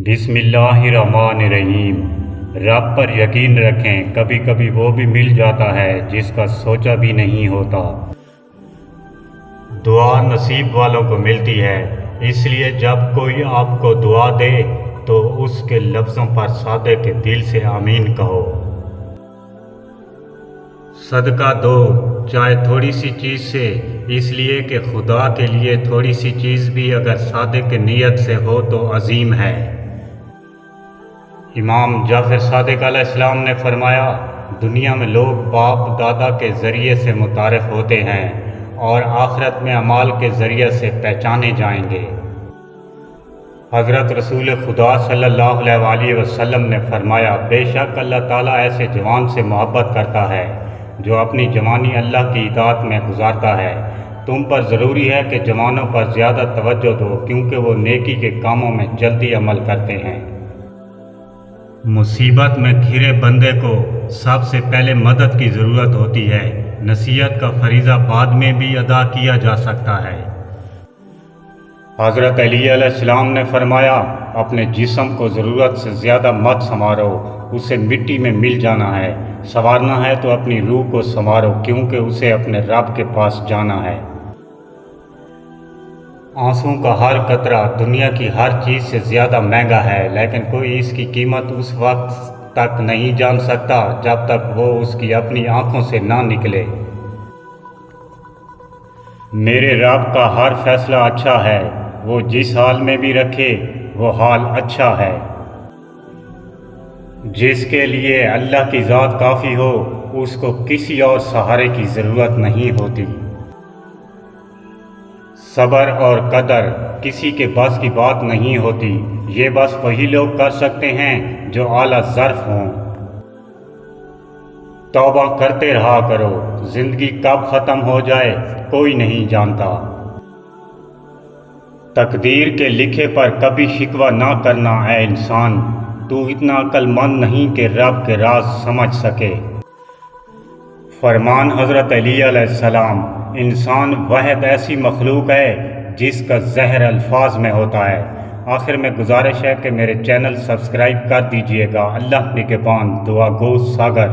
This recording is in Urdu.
بسم اللہ الرحمن الرحیم۔ رب پر یقین رکھیں، کبھی کبھی وہ بھی مل جاتا ہے جس کا سوچا بھی نہیں ہوتا۔ دعا نصیب والوں کو ملتی ہے، اس لیے جب کوئی آپ کو دعا دے تو اس کے لفظوں پر صادق کے دل سے آمین کہو۔ صدقہ دو، چاہے تھوڑی سی چیز سے، اس لیے کہ خدا کے لیے تھوڑی سی چیز بھی اگر صادق نیت سے ہو تو عظیم ہے۔ امام جعفر صادق علیہ السلام نے فرمایا، دنیا میں لوگ باپ دادا کے ذریعے سے متعارف ہوتے ہیں اور آخرت میں اعمال کے ذریعے سے پہچانے جائیں گے۔ حضرت رسول خدا صلی اللہ علیہ وآلہ وسلم نے فرمایا، بے شک اللہ تعالیٰ ایسے جوان سے محبت کرتا ہے جو اپنی جوانی اللہ کی اطاعت میں گزارتا ہے۔ تم پر ضروری ہے کہ جوانوں پر زیادہ توجہ دو، کیونکہ وہ نیکی کے کاموں میں جلدی عمل کرتے ہیں۔ مصیبت میں گھرے بندے کو سب سے پہلے مدد کی ضرورت ہوتی ہے۔ نصیحت کا فریضہ بعد میں بھی ادا کیا جا سکتا ہے۔ حضرت علی علیہ السلام نے فرمایا، اپنے جسم کو ضرورت سے زیادہ مت سنوارو، اسے مٹی میں مل جانا ہے۔ سنوارنا ہے تو اپنی روح کو سنوارو، کیونکہ اسے اپنے رب کے پاس جانا ہے۔ آنسوں کا ہر قطرہ دنیا کی ہر چیز سے زیادہ مہنگا ہے، لیکن کوئی اس کی قیمت اس وقت تک نہیں جان سکتا جب تک وہ اس کی اپنی آنکھوں سے نہ نکلے۔ میرے رب کا ہر فیصلہ اچھا ہے، وہ جس حال میں بھی رکھے وہ حال اچھا ہے۔ جس کے لیے اللہ کی ذات کافی ہو، اس کو کسی اور سہارے کی ضرورت نہیں ہوتی۔ صبر اور قدر کسی کے بس کی بات نہیں ہوتی، یہ بس وہی لوگ کر سکتے ہیں جو اعلیٰ ظرف ہوں۔ توبہ کرتے رہا کرو، زندگی کب ختم ہو جائے کوئی نہیں جانتا۔ تقدیر کے لکھے پر کبھی شکوہ نہ کرنا اے انسان، تو اتنا عقل مند نہیں کہ رب کے راز سمجھ سکے۔ فرمان حضرت علی علیہ السلام، انسان واحد ایسی مخلوق ہے جس کا زہر الفاظ میں ہوتا ہے۔ آخر میں گزارش ہے کہ میرے چینل سبسکرائب کر دیجئے گا۔ اللہ نگہبان، دعا گو ساگر۔